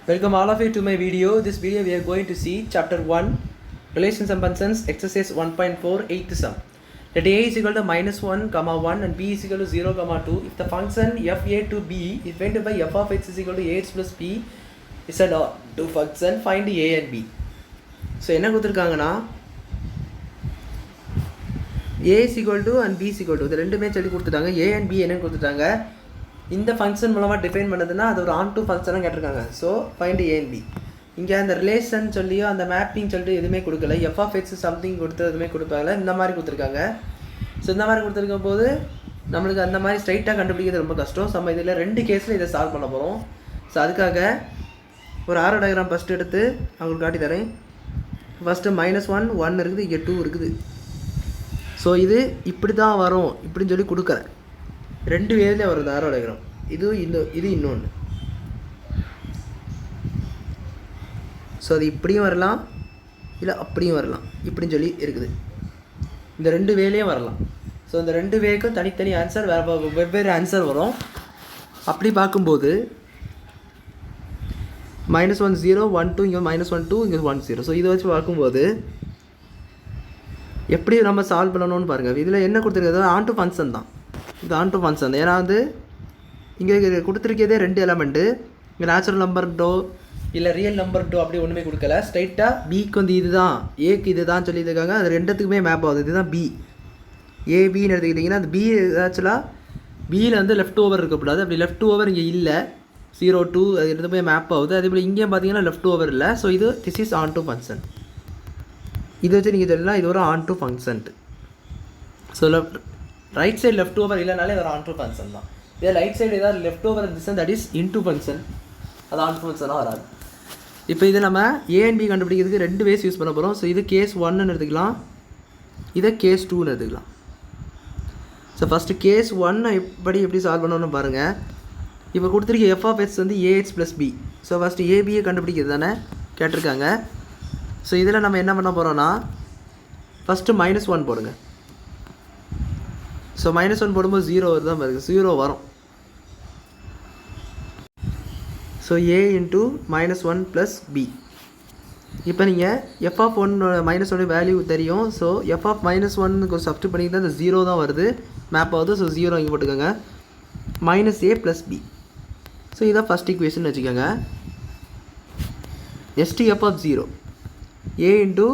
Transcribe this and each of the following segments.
Welcome all of you to my video. This video we are going to see chapter 1 relations and functions exercise 1.4 eighth sum. Let a is equal to minus 1 comma 1 and b is equal to 0 comma 2. If the function f a to b is defined by f of x is equal to ax plus b is a two function, find a and b. So என்ன கொடுத்துருக்காங்கன்னா a is equal to and b is equal to இது ரெண்டுமே சொல்லி கொடுத்துட்டாங்க. a and b என்னன்னு கொடுத்துட்டாங்க. இந்த function மூலமாக டிஃபைன் பண்ணதுன்னா அது ஒரு ஆன் டூ ஃபங்க்ஷனாக கேட்டிருக்காங்க. So find A and B. இங்கே அந்த ரிலேஷன் சொல்லியோ அந்த மேப்பிங் சொல்லிட்டு எதுவுமே கொடுக்கல. எஃப் ஆஃப் எக்ஸ் சம்திங் கொடுத்து எதுவுமே கொடுப்பாங்கல்ல, இந்த மாதிரி கொடுத்துருக்காங்க. ஸோ இந்த மாதிரி கொடுத்துருக்கும் போது நம்மளுக்கு அந்த மாதிரி ஸ்ட்ரைட்டாக கண்டுபிடிக்கிறது ரொம்ப கஷ்டம். நம்ம இதில் ரெண்டு கேஸில் இதை சால்வ் பண்ண போகிறோம். ஸோ அதுக்காக ஒரு ஆரோ டயக்ராம் ஃபஸ்ட்டு எடுத்து அவங்களுக்கு காட்டி தரேன். ஃபஸ்ட்டு -1 1 இருக்குது, இங்கே 2 இருக்குது. ஸோ இது இப்படி தான் வரும் இப்படின்னு சொல்லி கொடுக்குறேன். ரெண்டு வேலையில் வருது ஆரோ டயக்ராம். இது இன்னொன்று. ஸோ அது இப்படியும் வரலாம், இல்லை அப்படியும் வரலாம், இப்படின்னு சொல்லி இருக்குது. இந்த ரெண்டு வேலையும் வரலாம். ஸோ இந்த ரெண்டு வேக்கும் தனித்தனி ஆன்சர் வெவ்வேறு ஆன்சர் வரும். அப்படி பார்க்கும்போது -1 0 1 2, இங்கே -1 2, இங்கே 1 0. ஸோ இதை வச்சு பார்க்கும்போது எப்படி நம்ம சால்வ் பண்ணணும்னு பாருங்கள். இதில் என்ன கொடுத்துருக்கிறது ஆன் டு ஃபங்க்ஷன் தான். இது ஆன் டு ஃபங்க்ஷன் தான். ஏன்னா வந்து இங்கே கொடுத்துருக்கதே ரெண்டு எலமெண்ட்டு. இங்கே நேச்சுரல் நம்பர் டோ இல்லை ரியல் நம்பர் டோ அப்படி ஒன்றுமே கொடுக்கல. ஸ்ட்ரைட்டாக பிக்கு வந்து இது தான், ஏக்கு இது தான் சொல்லியிருக்காங்க. அது ரெண்டுத்துக்குமே மேப் ஆகுது. இதுதான் பி. ஏபின்னு எடுத்துக்கிட்டிங்கன்னா அது பி ஆக்சுவலாக பியில் வந்து லெஃப்ட் ஓவர் இருக்கக்கூடாது. அப்படி லெஃப்ட் ஓவர் இங்கே இல்லை. 0 2 அது ரெண்டுமே மேப் ஆகுது. அதே போல் இங்கேயும் பார்த்தீங்கன்னா லெஃப்ட் ஓவர் இல்லை. ஸோ இது this is onto function. இதை வச்சு நீங்கள் சொல்லலாம் இது ஒரு ஆன் டு ஃபங்க்ஷன்ட்டு. So right side left over இல்லைனாலே அது ஆன் டு ஃபங்க்ஷன் தான். இதே ரைட் சைடு ஏதாவது லெஃப்ட் ஓவர் இருந்துச்சுன்னா that is into function. அது ஆன் டு ஃபங்க்ஷனாக வராது. இப்போ இதை நம்ம ஏ அண்ட் பி கண்டுபிடிக்கிறதுக்கு ரெண்டு வேஸ் யூஸ் பண்ண போகிறோம். ஸோ இது கேஸ் 1ன்னு எடுத்துக்கலாம், இதை கேஸ் 2ன்னு எடுத்துக்கலாம். ஸோ ஃபஸ்ட்டு கேஸ் 1 எப்படி சால்வ் பண்ணணும்னு பாருங்கள். இப்போ கொடுத்துருக்க எஃப் ஆஃப் எக்ஸ் வந்து A X plus B. So first ஏபியை கண்டுபிடிக்கிறது தானே கேட்டிருக்காங்க. ஸோ இதில் நம்ம என்ன பண்ண போகிறோன்னா ஃபஸ்ட்டு -1 போடுங்க. ஸோ -1 போடும்போது 0 தான் பாருங்க, 0 வரும். So a into -1 plus B. இப்போ நீங்கள் எஃப் ஆஃப் -1 வேல்யூ தெரியும். ஸோ எஃப் ஆஃப் -1 சப்ஸ்டியூட் பண்ணிக்கிட்டு அந்த 0 தான் வருது, மேப் ஆகுது. ஸோ 0 இங்கே போட்டுக்கோங்க. -a plus B. ஸோ இதான் ஃபஸ்ட் ஈக்குவேஷன் வச்சுக்கோங்க. STF of 0 a into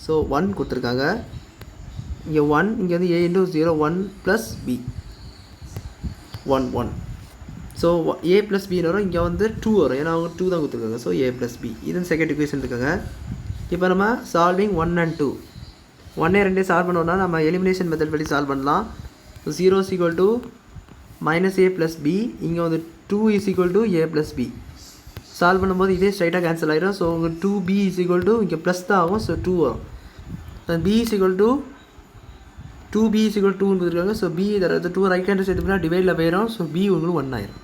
so 1 கொடுத்துருக்காங்க. இங்கே 1, இங்கே வந்து a into 0 1 plus B 1 1. So a plus பின்னு வரும். இங்கே வந்து 2 வரும், ஏன்னா அவங்க 2 தான் கொடுத்துருக்காங்க. ஸோ a ப்ளஸ் பி இது செகண்ட் இக்குவேஷன் இருக்காங்க. இப்போ நம்ம சால்விங் 1 and 2 1 2 சால்வ் பண்ணோம்னா நம்ம எலிமினேஷன் மெத்தட் படி சால்வ் பண்ணலாம். So 0 is equal to -a plus B. இங்கே வந்து 2 is equal to a plus B. Solve பண்ணும்போது இதே ஸ்ட்ரைட்டாக கேன்சல் ஆகிடும். ஸோ உங்கள் 2b is equal to இங்கே ப்ளஸ் தான் ஆகும். ஸோ 2 வரும். b is equal to 2b is equal to 2ன்னு கொடுத்துருக்காங்க. ஸோ b தரது 2 ரைட் ஹேண்ட் சைடு பண்ணால் டிவைடில் போயிடும். ஸோ b உங்களுக்கு 1 ஆயிரும்.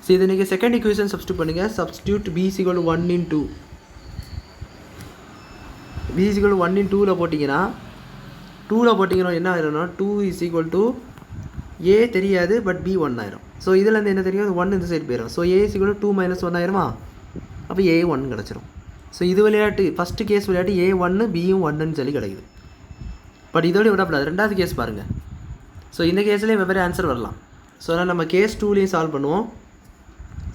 ஸோ இதை நீங்கள் செகண்ட் இக்குவேஷன் சப்ஸ்டியூட் பண்ணுங்கள். Substitute b is equal to 1 in 2. b is equal to 1 in 2ல் போட்டிங்கன்னா 2ல் போட்டிங்கன்னா என்ன ஆயிரும்னா 2 is equal to a தெரியாது, பட் b 1 ஆயிரும். ஸோ இதில் என்ன தெரியும், 1 இந்த சைடு போயிடும். So a is equal to 2 - 1 ஆயிருமா. அப்போ a 1 கிடச்சிரும். ஸோ இது விளையாட்டு ஃபஸ்ட்டு கேஸ் விளையாட்டு a 1 b-யும் 1ன்னு சொல்லி கிடைக்குது. பட் இதோட விடப்படாது. ரெண்டாவது கேஸ் பாருங்கள். ஸோ இந்த கேஸ்லேயும் வெவ்வேறு ஆன்சர் வரலாம். ஸோ அதனால் நம்ம கேஸ் 2லேயும் சால்வ் பண்ணுவோம்.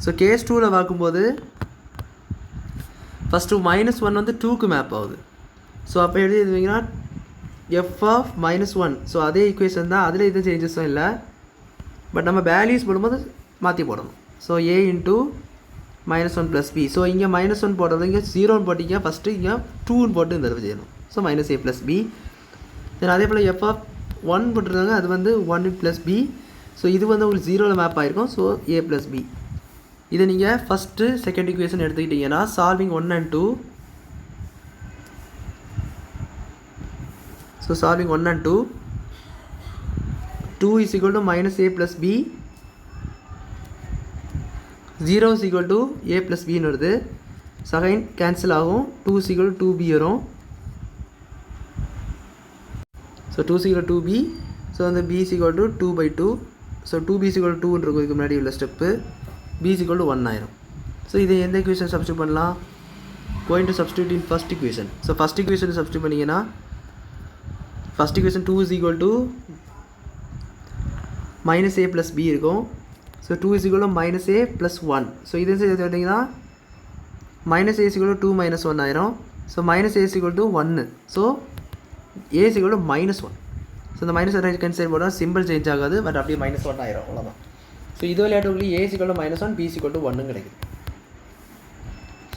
ஸோ கேஸ் 2ல் பார்க்கும்போது ஃபஸ்ட்டு -1 வந்து 2க்கு மேப் ஆகுது. ஸோ அப்போ எப்படி எழுதுவீங்கன்னா எஃப் ஆஃப் -1. ஸோ அதே ஈக்குவேஷன் தான், அதில் எதுவும் சேஞ்சஸும் இல்லை. பட் நம்ம வேல்யூஸ் போடும்போது மாற்றி போடணும். So a into -1 plus B. So இங்கே -1 போடுறது இங்கே 0ன்னு போட்டிங்க ஃபஸ்ட்டு, இங்கே 2ன்னு போட்டு இந்த தடவை செய்யணும். So -a plus B. Then அதே போல் எஃப் ஆஃப் 1 போட்டிருக்காங்க, அது வந்து 1 ப்ளஸ் பி. ஸோ இது வந்து உங்களுக்கு 0ல் மேப் ஆகிருக்கும். So a plus B. இதை நீங்கள் ஃபஸ்ட்டு செகண்ட் ஈக்குவேஷன் எடுத்துக்கிட்டிங்கன்னா solving 1 and 2. So solving 1 and 2 2 is equal to -a plus b. 0 is equal to a plus b ன்னு வருது. செகண்ட் கேன்சல் ஆகும். 2 is equal to 2b வரும். So 2 is equal to 2b. So அந்த b is equal to 2/2. So 2b is equal to 2ன்னு இருக்கும் இதுக்கு முன்னாடி உள்ள step. b is equal to 1 ஆயிரும். ஸோ இதை எந்த ஈக்குவேஷன் சப்ஸ்டியூட் பண்ணலாம்? Going to substitute in first equation. So first equation substitute பண்ணிங்கன்னா first equation 2 is equal to -a + b இருக்கும். So 2 is equal to -a + 1. So இதை எடுத்திங்கன்னா -a is equal to 2 - 1 ஆயிரும். So -a is equal to 1. So a is equal to -1. So இந்த -1 cancel போட்டால் simple change ஆகாது, but அப்படியே -1 ஆயிரும், அவ்வளோதான். ஸோ இது விளையாட்டு உங்களுக்கு a is equal to -1, b is equal to 1 கிடைக்குது.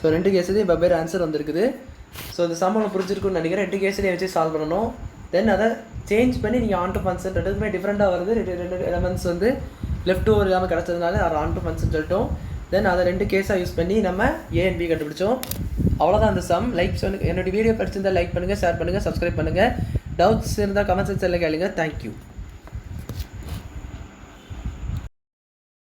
ஸோ 2 கேஸ்லேயும் வெவ்வேறு ஆன்சர் வந்திருக்குது. ஸோ இந்த சம் உங்களுக்கு புரிஞ்சிருக்குன்னு நினைக்கிறேன். 2 கேஸ்லேயும் வச்சு சால்வ் பண்ணணும். தென் அதை சேஞ்ச் பண்ணி நீங்கள் ஆன் டு ஃபங்க்ஷன் ரெண்டுமே டிஃப்ரெண்ட்டாக வருது. 2 எலமெண்ட்ஸ் வந்து லெஃப்ட் ஓவர் இல்லாமல் கிடச்சதுனால அதை ஆன் டு ஃபங்க்ஷன் சொல்லிட்டோம். தென் அதை 2 கேஸாக யூஸ் பண்ணி நம்ம a and b கண்டுபிடிச்சோம். அவ்வளோதான் அந்த சம். லைக் என்னோடய வீடியோ படிச்சிருந்தால் லைக் பண்ணுங்கள், ஷேர் பண்ணுங்கள், சப்ஸ்கிரைப் பண்ணுங்கள். டவுட்ஸ் இருந்தால் கமெண்ட் செக்ஷனில் கேளுங்க. தேங்க்யூ.